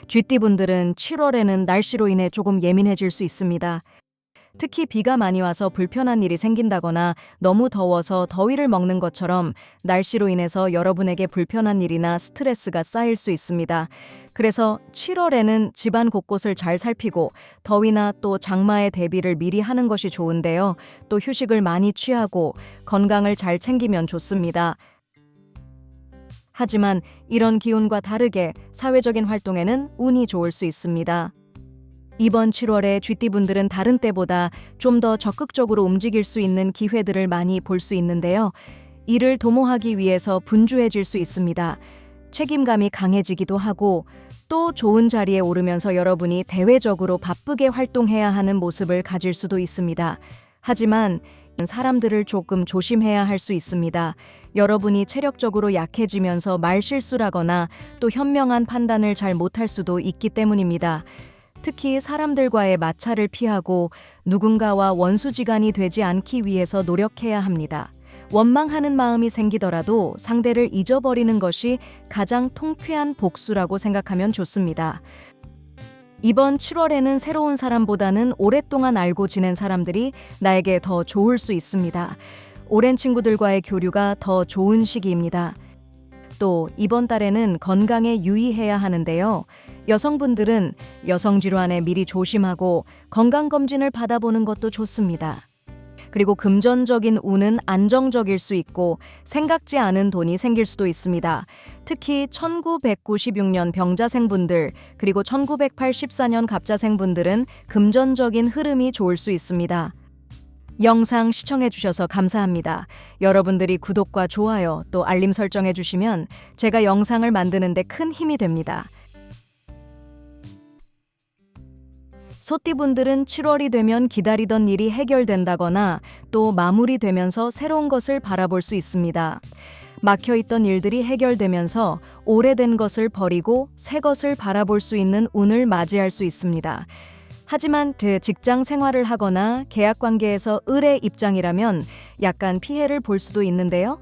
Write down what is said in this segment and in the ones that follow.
쥐띠분들은 7월에는 날씨로 인해 조금 예민해질 수 있습니다. 특히 비가 많이 와서 불편한 일이 생긴다거나 너무 더워서 더위를 먹는 것처럼 날씨로 인해서 여러분에게 불편한 일이나 스트레스가 쌓일 수 있습니다. 그래서 7월에는 집안 곳곳을 잘 살피고 더위나 또 장마의 대비를 미리 하는 것이 좋은데요. 또 휴식을 많이 취하고 건강을 잘 챙기면 좋습니다. 하지만 이런 기운과 다르게 사회적인 활동에는 운이 좋을 수 있습니다. 이번 7월에 쥐띠분들은 다른 때보다 좀 더 적극적으로 움직일 수 있는 기회들을 많이 볼 수 있는데요. 이를 도모하기 위해서 분주해질 수 있습니다. 책임감이 강해지기도 하고 또 좋은 자리에 오르면서 여러분이 대외적으로 바쁘게 활동해야 하는 모습을 가질 수도 있습니다. 하지만 사람들을 조금 조심해야 할 수 있습니다. 여러분이 체력적으로 약해지면서 말실수라거나 또 현명한 판단을 잘 못할 수도 있기 때문입니다. 특히 사람들과의 마찰을 피하고 누군가와 원수지간이 되지 않기 위해서 노력해야 합니다. 원망하는 마음이 생기더라도 상대를 잊어버리는 것이 가장 통쾌한 복수라고 생각하면 좋습니다. 이번 7월에는 새로운 사람보다는 오랫동안 알고 지낸 사람들이 나에게 더 좋을 수 있습니다. 오랜 친구들과의 교류가 더 좋은 시기입니다. 또 이번 달에는 건강에 유의해야 하는데요. 여성분들은 여성질환에 미리 조심하고 건강검진을 받아보는 것도 좋습니다. 그리고 금전적인 운은 안정적일 수 있고 생각지 않은 돈이 생길 수도 있습니다. 특히 1996년 병자생분들 그리고 1984년 갑자생분들은 금전적인 흐름이 좋을 수 있습니다. 영상 시청해주셔서 감사합니다. 여러분들이 구독과 좋아요 또 알림 설정해주시면 제가 영상을 만드는 데 큰 힘이 됩니다. 소띠분들은 7월이 되면 기다리던 일이 해결된다거나 또 마무리되면서 새로운 것을 바라볼 수 있습니다. 막혀있던 일들이 해결되면서 오래된 것을 버리고 새 것을 바라볼 수 있는 운을 맞이할 수 있습니다. 하지만 직장 생활을 하거나 계약 관계에서 을의 입장이라면 약간 피해를 볼 수도 있는데요.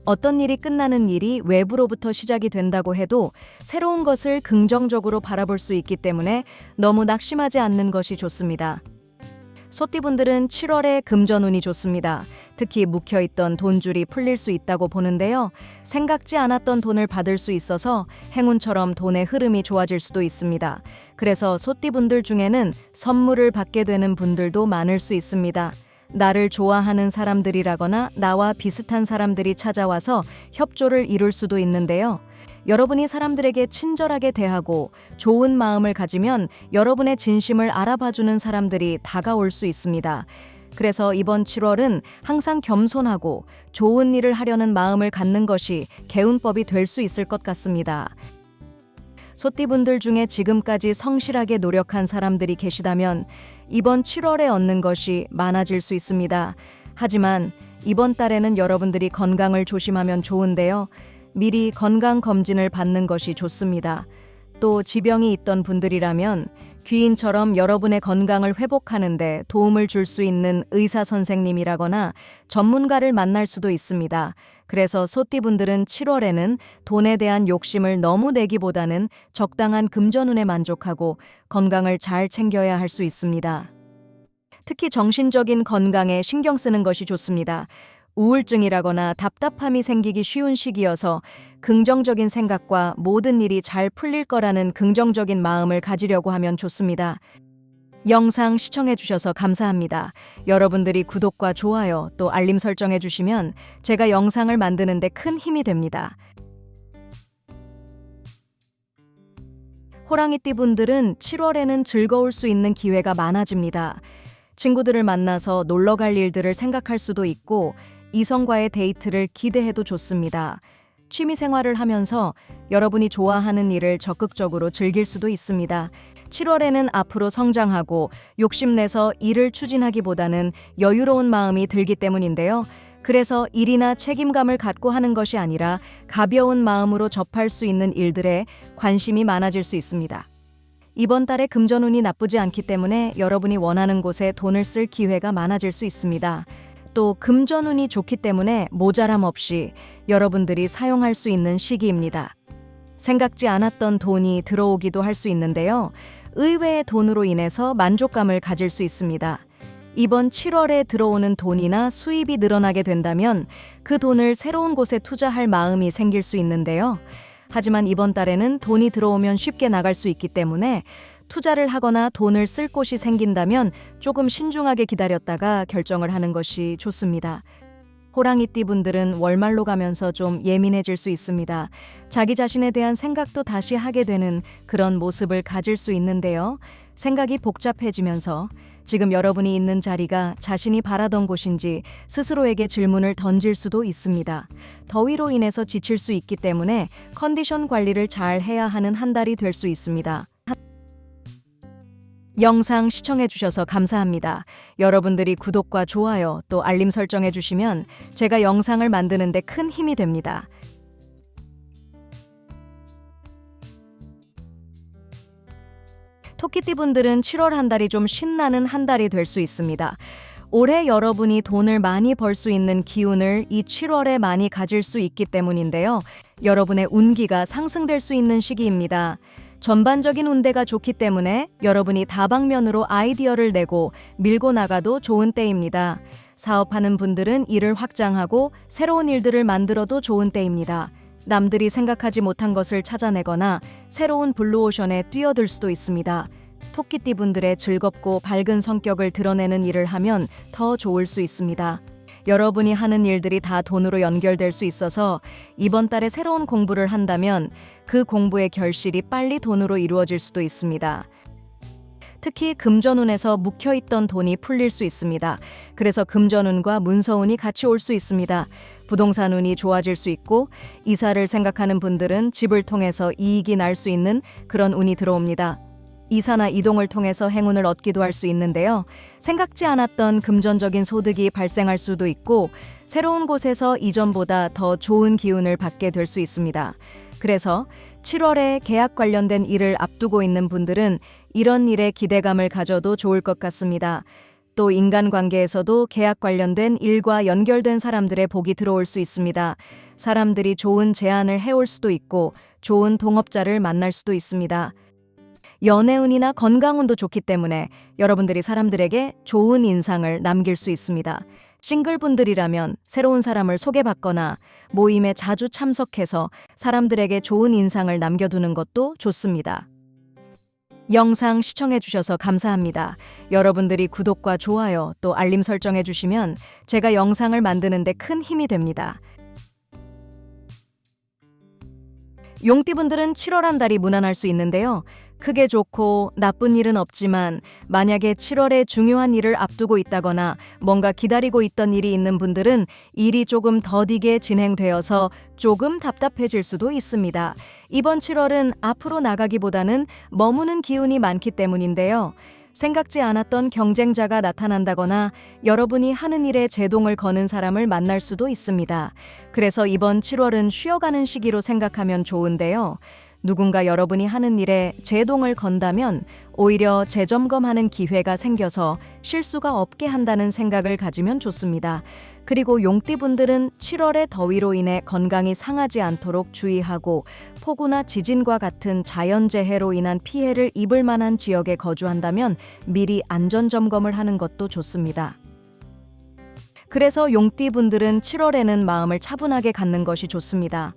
어떤 일이 끝나는 일이 외부로부터 시작이 된다고 해도 새로운 것을 긍정적으로 바라볼 수 있기 때문에 너무 낙심하지 않는 것이 좋습니다. 소띠분들은 7월에 금전운이 좋습니다. 특히 묵혀있던 돈줄이 풀릴 수 있다고 보는데요. 생각지 않았던 돈을 받을 수 있어서 행운처럼 돈의 흐름이 좋아질 수도 있습니다. 그래서 소띠분들 중에는 선물을 받게 되는 분들도 많을 수 있습니다. 나를 좋아하는 사람들이라거나 나와 비슷한 사람들이 찾아와서 협조를 이룰 수도 있는데요. 여러분이 사람들에게 친절하게 대하고 좋은 마음을 가지면 여러분의 진심을 알아봐주는 사람들이 다가올 수 있습니다. 그래서 이번 7월은 항상 겸손하고 좋은 일을 하려는 마음을 갖는 것이 개운법이 될 수 있을 것 같습니다. 소띠분들 중에 지금까지 성실하게 노력한 사람들이 계시다면 이번 7월에 얻는 것이 많아질 수 있습니다. 하지만 이번 달에는 여러분들이 건강을 조심하면 좋은데요. 미리 건강검진을 받는 것이 좋습니다. 또 지병이 있던 분들이라면 귀인처럼 여러분의 건강을 회복하는 데 도움을 줄 수 있는 의사 선생님이라거나 전문가를 만날 수도 있습니다. 그래서 소띠분들은 7월에는 돈에 대한 욕심을 너무 내기보다는 적당한 금전운에 만족하고 건강을 잘 챙겨야 할 수 있습니다. 특히 정신적인 건강에 신경 쓰는 것이 좋습니다. 우울증이라거나 답답함이 생기기 쉬운 시기여서 긍정적인 생각과 모든 일이 잘 풀릴 거라는 긍정적인 마음을 가지려고 하면 좋습니다. 영상 시청해주셔서 감사합니다. 여러분들이 구독과 좋아요 또 알림 설정해주시면 제가 영상을 만드는 데 큰 힘이 됩니다. 호랑이띠분들은 7월에는 즐거울 수 있는 기회가 많아집니다. 친구들을 만나서 놀러 갈 일들을 생각할 수도 있고 이성과의 데이트를 기대해도 좋습니다. 취미 생활을 하면서 여러분이 좋아하는 일을 적극적으로 즐길 수도 있습니다. 7월에는 앞으로 성장하고 욕심내서 일을 추진하기보다는 여유로운 마음이 들기 때문인데요. 그래서 일이나 책임감을 갖고 하는 것이 아니라 가벼운 마음으로 접할 수 있는 일들에 관심이 많아질 수 있습니다. 이번 달에 금전운이 나쁘지 않기 때문에 여러분이 원하는 곳에 돈을 쓸 기회가 많아질 수 있습니다. 또 금전운이 좋기 때문에 모자람 없이 여러분들이 사용할 수 있는 시기입니다. 생각지 않았던 돈이 들어오기도 할 수 있는데요. 의외의 돈으로 인해서 만족감을 가질 수 있습니다. 이번 7월에 들어오는 돈이나 수입이 늘어나게 된다면 그 돈을 새로운 곳에 투자할 마음이 생길 수 있는데요. 하지만 이번 달에는 돈이 들어오면 쉽게 나갈 수 있기 때문에 투자를 하거나 돈을 쓸 곳이 생긴다면 조금 신중하게 기다렸다가 결정을 하는 것이 좋습니다. 호랑이띠 분들은 월말로 가면서 좀 예민해질 수 있습니다. 자기 자신에 대한 생각도 다시 하게 되는 그런 모습을 가질 수 있는데요. 생각이 복잡해지면서 지금 여러분이 있는 자리가 자신이 바라던 곳인지 스스로에게 질문을 던질 수도 있습니다. 더위로 인해서 지칠 수 있기 때문에 컨디션 관리를 잘 해야 하는 한 달이 될 수 있습니다. 영상 시청해주셔서 감사합니다. 여러분들이 구독과 좋아요 또 알림 설정해주시면 제가 영상을 만드는데 큰 힘이 됩니다. 토끼띠 분들은 7월 한 달이 좀 신나는 한 달이 될 수 있습니다. 올해 여러분이 돈을 많이 벌 수 있는 기운을 이 7월에 많이 가질 수 있기 때문인데요. 여러분의 운기가 상승될 수 있는 시기입니다. 전반적인 운대가 좋기 때문에 여러분이 다방면으로 아이디어를 내고 밀고 나가도 좋은 때입니다. 사업하는 분들은 일을 확장하고 새로운 일들을 만들어도 좋은 때입니다. 남들이 생각하지 못한 것을 찾아내거나 새로운 블루오션에 뛰어들 수도 있습니다. 토끼띠 분들의 즐겁고 밝은 성격을 드러내는 일을 하면 더 좋을 수 있습니다. 여러분이 하는 일들이 다 돈으로 연결될 수 있어서 이번 달에 새로운 공부를 한다면 그 공부의 결실이 빨리 돈으로 이루어질 수도 있습니다. 특히 금전운에서 묵혀있던 돈이 풀릴 수 있습니다. 그래서 금전운과 문서운이 같이 올 수 있습니다. 부동산운이 좋아질 수 있고 이사를 생각하는 분들은 집을 통해서 이익이 날 수 있는 그런 운이 들어옵니다. 이사나 이동을 통해서 행운을 얻기도 할 수 있는데요. 생각지 않았던 금전적인 소득이 발생할 수도 있고 새로운 곳에서 이전보다 더 좋은 기운을 받게 될 수 있습니다. 그래서 7월에 계약 관련된 일을 앞두고 있는 분들은 이런 일에 기대감을 가져도 좋을 것 같습니다. 또 인간관계에서도 계약 관련된 일과 연결된 사람들의 복이 들어올 수 있습니다. 사람들이 좋은 제안을 해올 수도 있고 좋은 동업자를 만날 수도 있습니다. 연애운이나 건강운도 좋기 때문에 여러분들이 사람들에게 좋은 인상을 남길 수 있습니다. 싱글분들이라면 새로운 사람을 소개받거나 모임에 자주 참석해서 사람들에게 좋은 인상을 남겨두는 것도 좋습니다. 영상 시청해주셔서 감사합니다. 여러분들이 구독과 좋아요 또 알림 설정해주시면 제가 영상을 만드는데 큰 힘이 됩니다. 용띠분들은 7월 한 달이 무난할 수 있는데요. 크게 좋고 나쁜 일은 없지만 만약에 7월에 중요한 일을 앞두고 있다거나 뭔가 기다리고 있던 일이 있는 분들은 일이 조금 더디게 진행되어서 조금 답답해질 수도 있습니다. 이번 7월은 앞으로 나가기보다는 머무는 기운이 많기 때문인데요. 생각지 않았던 경쟁자가 나타난다거나 여러분이 하는 일에 제동을 거는 사람을 만날 수도 있습니다. 그래서 이번 7월은 쉬어가는 시기로 생각하면 좋은데요. 누군가 여러분이 하는 일에 제동을 건다면 오히려 재점검하는 기회가 생겨서 실수가 없게 한다는 생각을 가지면 좋습니다. 그리고 용띠분들은 7월의 더위로 인해 건강이 상하지 않도록 주의하고 폭우나 지진과 같은 자연재해로 인한 피해를 입을 만한 지역에 거주한다면 미리 안전점검을 하는 것도 좋습니다. 그래서 용띠분들은 7월에는 마음을 차분하게 갖는 것이 좋습니다.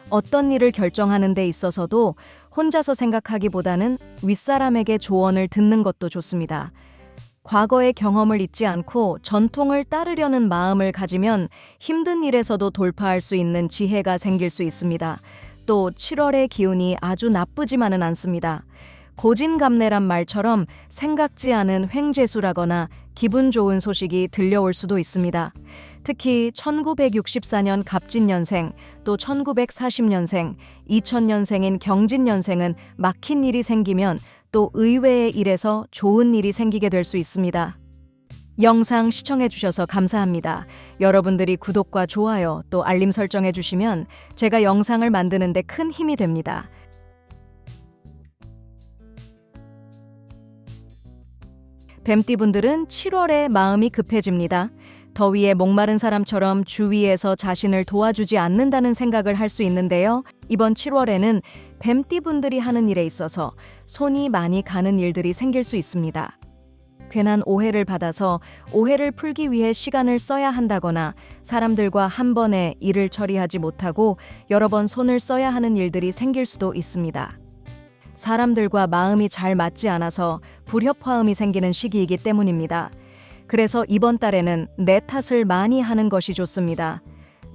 어떤 일을 결정하는 데 있어서도 혼자서 생각하기보다는 윗사람에게 조언을 듣는 것도 좋습니다. 과거의 경험을 잊지 않고 전통을 따르려는 마음을 가지면 힘든 일에서도 돌파할 수 있는 지혜가 생길 수 있습니다. 또 7월의 기운이 아주 나쁘지만은 않습니다. 고진감래란 말처럼 생각지 않은 횡재수라거나 기분 좋은 소식이 들려올 수도 있습니다. 특히 1964년 갑진년생, 또 1940년생, 2000년생인 경진년생은 막힌 일이 생기면 또 의외의 일에서 좋은 일이 생기게 될 수 있습니다. 영상 시청해주셔서 감사합니다. 여러분들이 구독과 좋아요 또 알림 설정해주시면 제가 영상을 만드는데 큰 힘이 됩니다. 뱀띠분들은 7월에 마음이 급해집니다. 더위에 목마른 사람처럼 주위에서 자신을 도와주지 않는다는 생각을 할 수 있는데요. 이번 7월에는 뱀띠분들이 하는 일에 있어서 손이 많이 가는 일들이 생길 수 있습니다. 괜한 오해를 받아서 오해를 풀기 위해 시간을 써야 한다거나 사람들과 한 번에 일을 처리하지 못하고 여러 번 손을 써야 하는 일들이 생길 수도 있습니다. 사람들과 마음이 잘 맞지 않아서 불협화음이 생기는 시기이기 때문입니다. 그래서 이번 달에는 내 탓을 많이 하는 것이 좋습니다.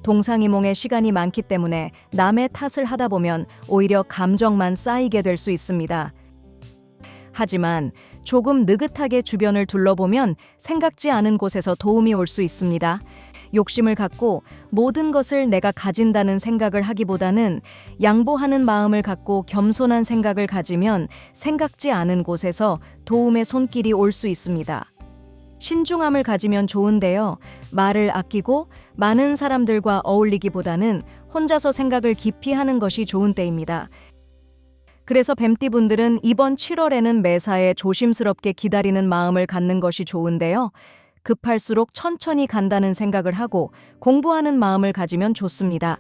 동상이몽의 시간이 많기 때문에 남의 탓을 하다 보면 오히려 감정만 쌓이게 될 수 있습니다. 하지만 조금 느긋하게 주변을 둘러보면 생각지 않은 곳에서 도움이 올 수 있습니다. 욕심을 갖고 모든 것을 내가 가진다는 생각을 하기보다는 양보하는 마음을 갖고 겸손한 생각을 가지면 생각지 않은 곳에서 도움의 손길이 올 수 있습니다. 신중함을 가지면 좋은데요. 말을 아끼고 많은 사람들과 어울리기보다는 혼자서 생각을 깊이 하는 것이 좋은 때입니다. 그래서 뱀띠분들은 이번 7월에는 매사에 조심스럽게 기다리는 마음을 갖는 것이 좋은데요. 급할수록 천천히 간다는 생각을 하고 공부하는 마음을 가지면 좋습니다.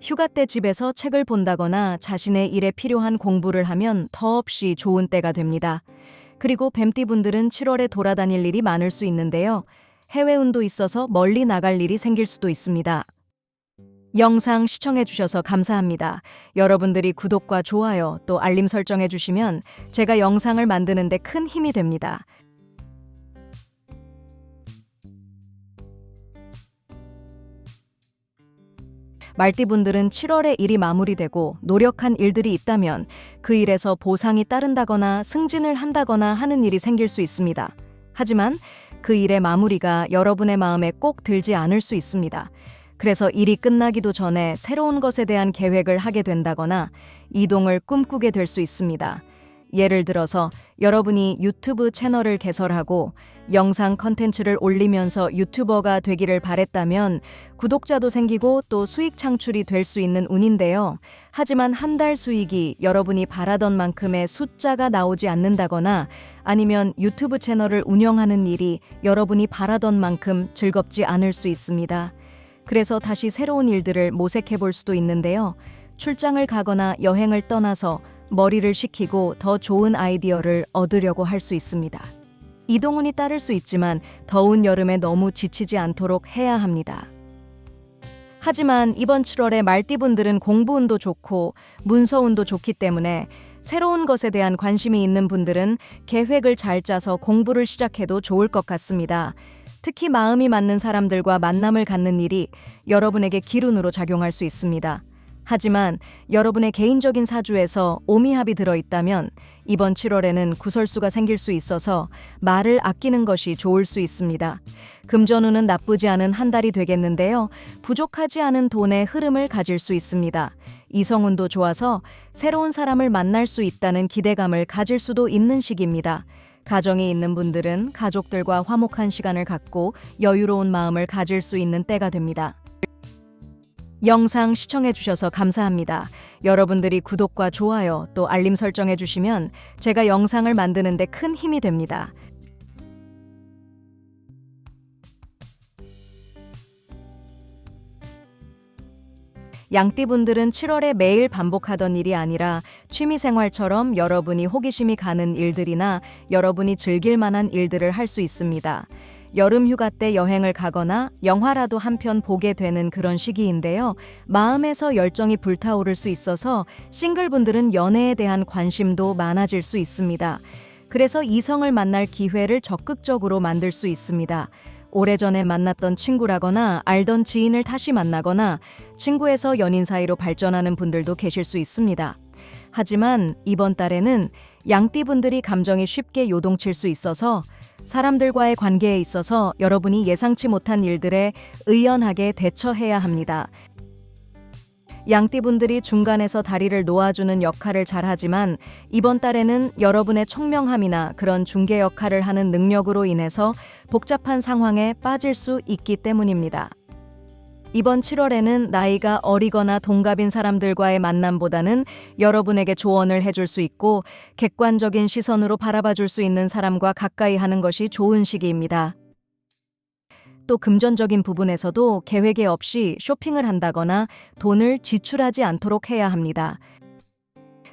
휴가 때 집에서 책을 본다거나 자신의 일에 필요한 공부를 하면 더없이 좋은 때가 됩니다. 그리고 뱀띠분들은 7월에 돌아다닐 일이 많을 수 있는데요. 해외운도 있어서 멀리 나갈 일이 생길 수도 있습니다. 영상 시청해주셔서 감사합니다. 여러분들이 구독과 좋아요 또 알림 설정해주시면 제가 영상을 만드는 데 큰 힘이 됩니다. 말띠분들은 7월에 일이 마무리되고 노력한 일들이 있다면 그 일에서 보상이 따른다거나 승진을 한다거나 하는 일이 생길 수 있습니다. 하지만 그 일의 마무리가 여러분의 마음에 꼭 들지 않을 수 있습니다. 그래서 일이 끝나기도 전에 새로운 것에 대한 계획을 하게 된다거나 이동을 꿈꾸게 될 수 있습니다. 예를 들어서 여러분이 유튜브 채널을 개설하고 영상 컨텐츠를 올리면서 유튜버가 되기를 바랬다면 구독자도 생기고 또 수익 창출이 될 수 있는 운인데요. 하지만 한 달 수익이 여러분이 바라던 만큼의 숫자가 나오지 않는다거나 아니면 유튜브 채널을 운영하는 일이 여러분이 바라던 만큼 즐겁지 않을 수 있습니다. 그래서 다시 새로운 일들을 모색해 볼 수도 있는데요. 출장을 가거나 여행을 떠나서 머리를 식히고 더 좋은 아이디어를 얻으려고 할 수 있습니다. 이동운이 따를 수 있지만 더운 여름에 너무 지치지 않도록 해야 합니다. 하지만 이번 7월에 말띠분들은 공부운도 좋고 문서운도 좋기 때문에 새로운 것에 대한 관심이 있는 분들은 계획을 잘 짜서 공부를 시작해도 좋을 것 같습니다. 특히 마음이 맞는 사람들과 만남을 갖는 일이 여러분에게 기운으로 작용할 수 있습니다. 하지만 여러분의 개인적인 사주에서 오미합이 들어있다면 이번 7월에는 구설수가 생길 수 있어서 말을 아끼는 것이 좋을 수 있습니다. 금전운은 나쁘지 않은 한 달이 되겠는데요. 부족하지 않은 돈의 흐름을 가질 수 있습니다. 이성운도 좋아서 새로운 사람을 만날 수 있다는 기대감을 가질 수도 있는 시기입니다. 가정이 있는 분들은 가족들과 화목한 시간을 갖고 여유로운 마음을 가질 수 있는 때가 됩니다. 영상 시청해주셔서 감사합니다. 여러분들이 구독과 좋아요 또 알림 설정해주시면 제가 영상을 만드는 데 큰 힘이 됩니다. 양띠분들은 7월에 매일 반복하던 일이 아니라 취미생활처럼 여러분이 호기심이 가는 일들이나 여러분이 즐길 만한 일들을 할 수 있습니다. 여름 휴가 때 여행을 가거나 영화라도 한 편 보게 되는 그런 시기인데요. 마음에서 열정이 불타오를 수 있어서 싱글분들은 연애에 대한 관심도 많아질 수 있습니다. 그래서 이성을 만날 기회를 적극적으로 만들 수 있습니다. 오래전에 만났던 친구라거나 알던 지인을 다시 만나거나 친구에서 연인 사이로 발전하는 분들도 계실 수 있습니다. 하지만 이번 달에는 양띠분들이 감정이 쉽게 요동칠 수 있어서 사람들과의 관계에 있어서 여러분이 예상치 못한 일들에 의연하게 대처해야 합니다. 양띠분들이 중간에서 다리를 놓아주는 역할을 잘하지만 이번 달에는 여러분의 총명함이나 그런 중개 역할을 하는 능력으로 인해서 복잡한 상황에 빠질 수 있기 때문입니다. 이번 7월에는 나이가 어리거나 동갑인 사람들과의 만남보다는 여러분에게 조언을 해줄 수 있고 객관적인 시선으로 바라봐 줄 수 있는 사람과 가까이 하는 것이 좋은 시기입니다. 또 금전적인 부분에서도 계획에 없이 쇼핑을 한다거나 돈을 지출하지 않도록 해야 합니다.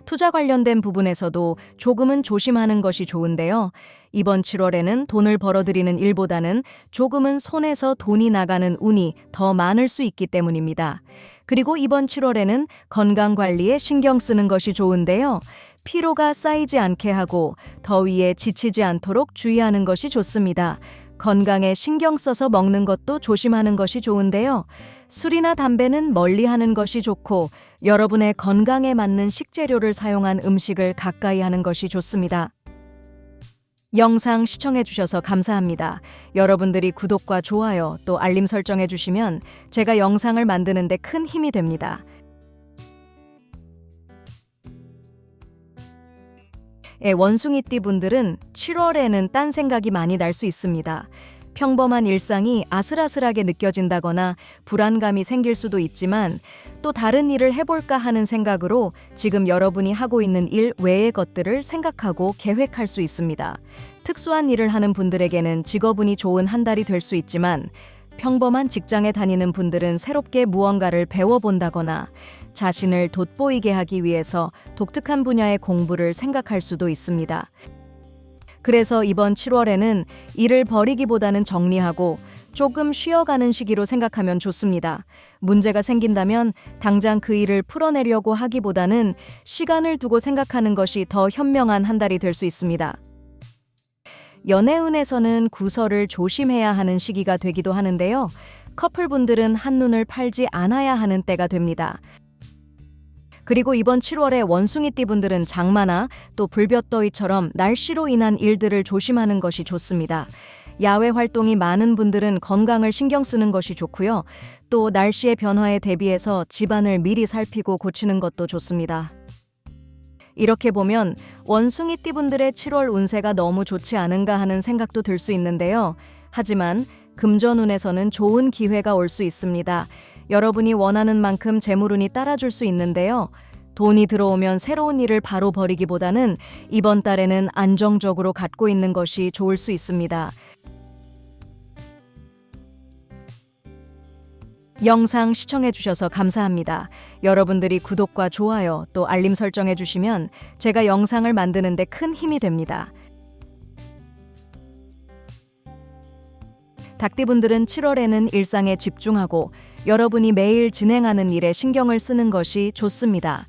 투자 관련된 부분에서도 조금은 조심하는 것이 좋은데요. 이번 7월에는 돈을 벌어들이는 일보다는 조금은 손에서 돈이 나가는 운이 더 많을 수 있기 때문입니다. 그리고 이번 7월에는 건강 관리에 신경 쓰는 것이 좋은데요. 피로가 쌓이지 않게 하고 더위에 지치지 않도록 주의하는 것이 좋습니다. 건강에 신경 써서 먹는 것도 조심하는 것이 좋은데요. 술이나 담배는 멀리하는 것이 좋고 여러분의 건강에 맞는 식재료를 사용한 음식을 가까이 하는 것이 좋습니다. 영상 시청해 주셔서 감사합니다. 여러분들이 구독과 좋아요 또 알림 설정해 주시면 제가 영상을 만드는 데 큰 힘이 됩니다. 원숭이띠 분들은 7월에는 딴 생각이 많이 날 수 있습니다. 평범한 일상이 아슬아슬하게 느껴진다거나 불안감이 생길 수도 있지만 또 다른 일을 해볼까 하는 생각으로 지금 여러분이 하고 있는 일 외의 것들을 생각하고 계획할 수 있습니다. 특수한 일을 하는 분들에게는 직업운이 좋은 한 달이 될 수 있지만 평범한 직장에 다니는 분들은 새롭게 무언가를 배워본다거나 자신을 돋보이게 하기 위해서 독특한 분야의 공부를 생각할 수도 있습니다. 그래서 이번 7월에는 일을 버리기보다는 정리하고 조금 쉬어가는 시기로 생각하면 좋습니다. 문제가 생긴다면 당장 그 일을 풀어내려고 하기보다는 시간을 두고 생각하는 것이 더 현명한 한 달이 될 수 있습니다. 연애운에서는 구설을 조심해야 하는 시기가 되기도 하는데요. 커플분들은 한눈을 팔지 않아야 하는 때가 됩니다. 그리고 이번 7월에 원숭이띠 분들은 장마나 또 불볕더위처럼 날씨로 인한 일들을 조심하는 것이 좋습니다. 야외 활동이 많은 분들은 건강을 신경 쓰는 것이 좋고요. 또 날씨의 변화에 대비해서 집안을 미리 살피고 고치는 것도 좋습니다. 이렇게 보면 원숭이띠 분들의 7월 운세가 너무 좋지 않은가 하는 생각도 들 수 있는데요. 하지만 금전운에서는 좋은 기회가 올 수 있습니다. 여러분이 원하는 만큼 재물운이 따라줄 수 있는데요. 돈이 들어오면 새로운 일을 바로 벌이기보다는 이번 달에는 안정적으로 갖고 있는 것이 좋을 수 있습니다. 영상 시청해 주셔서 감사합니다. 여러분들이 구독과 좋아요 또 알림 설정해 주시면 제가 영상을 만드는 데 큰 힘이 됩니다. 닭띠분들은 7월에는 일상에 집중하고 여러분이 매일 진행하는 일에 신경을 쓰는 것이 좋습니다.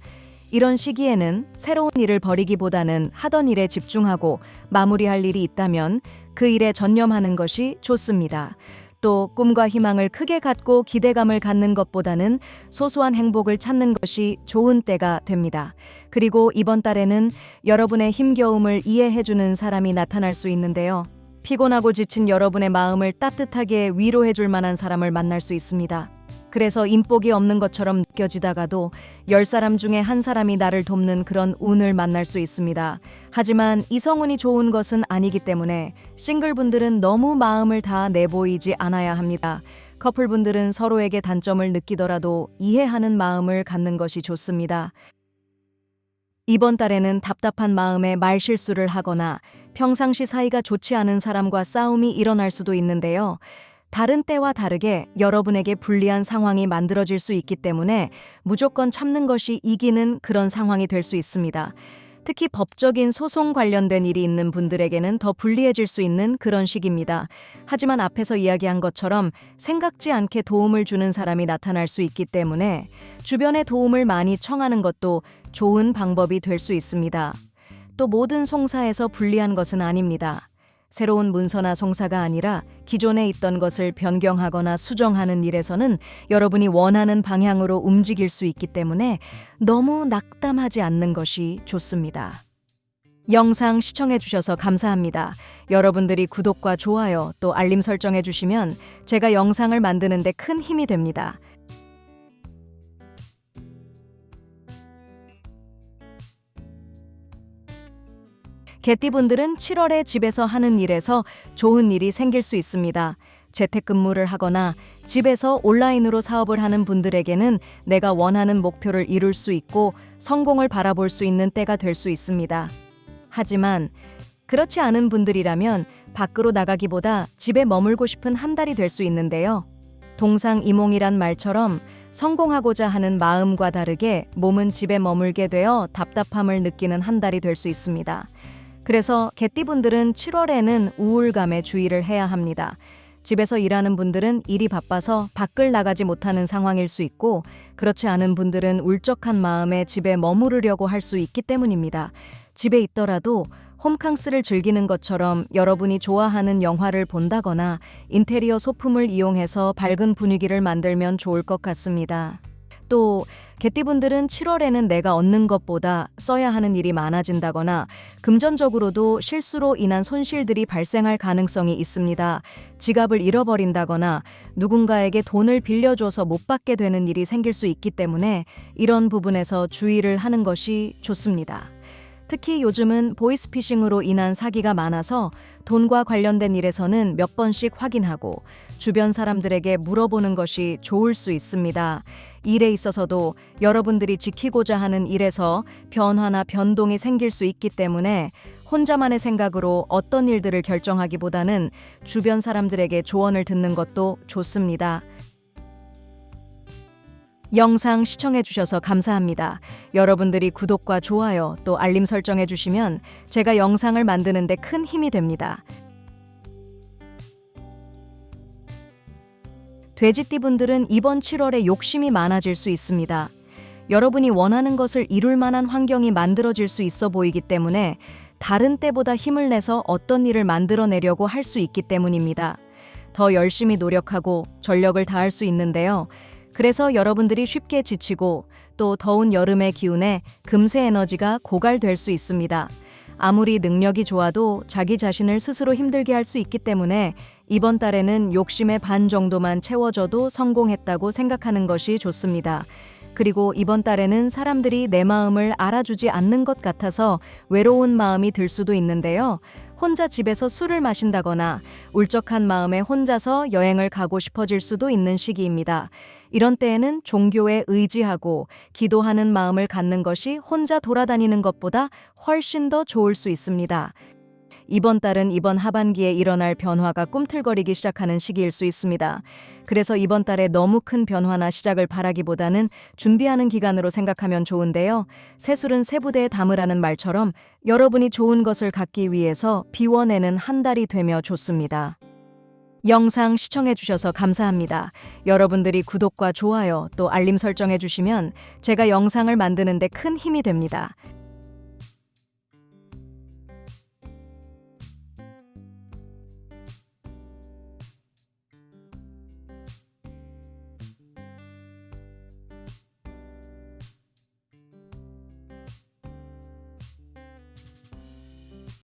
이런 시기에는 새로운 일을 벌이기보다는 하던 일에 집중하고 마무리할 일이 있다면 그 일에 전념하는 것이 좋습니다. 또 꿈과 희망을 크게 갖고 기대감을 갖는 것보다는 소소한 행복을 찾는 것이 좋은 때가 됩니다. 그리고 이번 달에는 여러분의 힘겨움을 이해해주는 사람이 나타날 수 있는데요. 피곤하고 지친 여러분의 마음을 따뜻하게 위로해줄 만한 사람을 만날 수 있습니다. 그래서 인복이 없는 것처럼 느껴지다가도 10사람 중에 한 사람이 나를 돕는 그런 운을 만날 수 있습니다. 하지만 이성운이 좋은 것은 아니기 때문에 싱글분들은 너무 마음을 다 내보이지 않아야 합니다. 커플분들은 서로에게 단점을 느끼더라도 이해하는 마음을 갖는 것이 좋습니다. 이번 달에는 답답한 마음에 말실수를 하거나 평상시 사이가 좋지 않은 사람과 싸움이 일어날 수도 있는데요. 다른 때와 다르게 여러분에게 불리한 상황이 만들어질 수 있기 때문에 무조건 참는 것이 이기는 그런 상황이 될 수 있습니다. 특히 법적인 소송 관련된 일이 있는 분들에게는 더 불리해질 수 있는 그런 시기입니다. 하지만 앞에서 이야기한 것처럼 생각지 않게 도움을 주는 사람이 나타날 수 있기 때문에 주변의 도움을 많이 청하는 것도 좋은 방법이 될 수 있습니다. 또 모든 송사에서 불리한 것은 아닙니다. 새로운 문서나 송사가 아니라 기존에 있던 것을 변경하거나 수정하는 일에서는 여러분이 원하는 방향으로 움직일 수 있기 때문에 너무 낙담하지 않는 것이 좋습니다. 영상 시청해 주셔서 감사합니다. 여러분들이 구독과 좋아요 또 알림 설정해 주시면 제가 영상을 만드는 데 큰 힘이 됩니다. 개띠분들은 7월에 집에서 하는 일에서 좋은 일이 생길 수 있습니다. 재택근무를 하거나 집에서 온라인으로 사업을 하는 분들에게는 내가 원하는 목표를 이룰 수 있고 성공을 바라볼 수 있는 때가 될 수 있습니다. 하지만 그렇지 않은 분들이라면 밖으로 나가기보다 집에 머물고 싶은 한 달이 될 수 있는데요. 동상이몽이란 말처럼 성공하고자 하는 마음과 다르게 몸은 집에 머물게 되어 답답함을 느끼는 한 달이 될 수 있습니다. 그래서 개띠분들은 7월에는 우울감에 주의를 해야 합니다. 집에서 일하는 분들은 일이 바빠서 밖을 나가지 못하는 상황일 수 있고, 그렇지 않은 분들은 울적한 마음에 집에 머무르려고 할 수 있기 때문입니다. 집에 있더라도 홈캉스를 즐기는 것처럼 여러분이 좋아하는 영화를 본다거나 인테리어 소품을 이용해서 밝은 분위기를 만들면 좋을 것 같습니다. 또 개띠분들은 7월에는 내가 얻는 것보다 써야 하는 일이 많아진다거나 금전적으로도 실수로 인한 손실들이 발생할 가능성이 있습니다. 지갑을 잃어버린다거나 누군가에게 돈을 빌려줘서 못 받게 되는 일이 생길 수 있기 때문에 이런 부분에서 주의를 하는 것이 좋습니다. 특히 요즘은 보이스피싱으로 인한 사기가 많아서 돈과 관련된 일에서는 몇 번씩 확인하고 주변 사람들에게 물어보는 것이 좋을 수 있습니다. 일에 있어서도 여러분들이 지키고자 하는 일에서 변화나 변동이 생길 수 있기 때문에 혼자만의 생각으로 어떤 일들을 결정하기보다는 주변 사람들에게 조언을 듣는 것도 좋습니다. 영상 시청해 주셔서 감사합니다. 여러분들이 구독과 좋아요 또 알림 설정해 주시면 제가 영상을 만드는 데 큰 힘이 됩니다. 돼지띠분들은 이번 7월에 욕심이 많아질 수 있습니다. 여러분이 원하는 것을 이룰 만한 환경이 만들어질 수 있어 보이기 때문에 다른 때보다 힘을 내서 어떤 일을 만들어내려고 할 수 있기 때문입니다. 더 열심히 노력하고 전력을 다할 수 있는데요. 그래서 여러분들이 쉽게 지치고 또 더운 여름의 기운에 금세 에너지가 고갈될 수 있습니다. 아무리 능력이 좋아도 자기 자신을 스스로 힘들게 할 수 있기 때문에 이번 달에는 욕심의 반 정도만 채워져도 성공했다고 생각하는 것이 좋습니다. 그리고 이번 달에는 사람들이 내 마음을 알아주지 않는 것 같아서 외로운 마음이 들 수도 있는데요. 혼자 집에서 술을 마신다거나 울적한 마음에 혼자서 여행을 가고 싶어질 수도 있는 시기입니다. 이런 때에는 종교에 의지하고 기도하는 마음을 갖는 것이 혼자 돌아다니는 것보다 훨씬 더 좋을 수 있습니다. 이번 달은 이번 하반기에 일어날 변화가 꿈틀거리기 시작하는 시기일 수 있습니다. 그래서 이번 달에 너무 큰 변화나 시작을 바라기보다는 준비하는 기간으로 생각하면 좋은데요. 새술은 새부대에 담으라는 말처럼 여러분이 좋은 것을 갖기 위해서 비워내는 한 달이 되며 좋습니다. 영상 시청해 주셔서 감사합니다. 여러분들이 구독과 좋아요 또 알림 설정해 주시면 제가 영상을 만드는 데 큰 힘이 됩니다.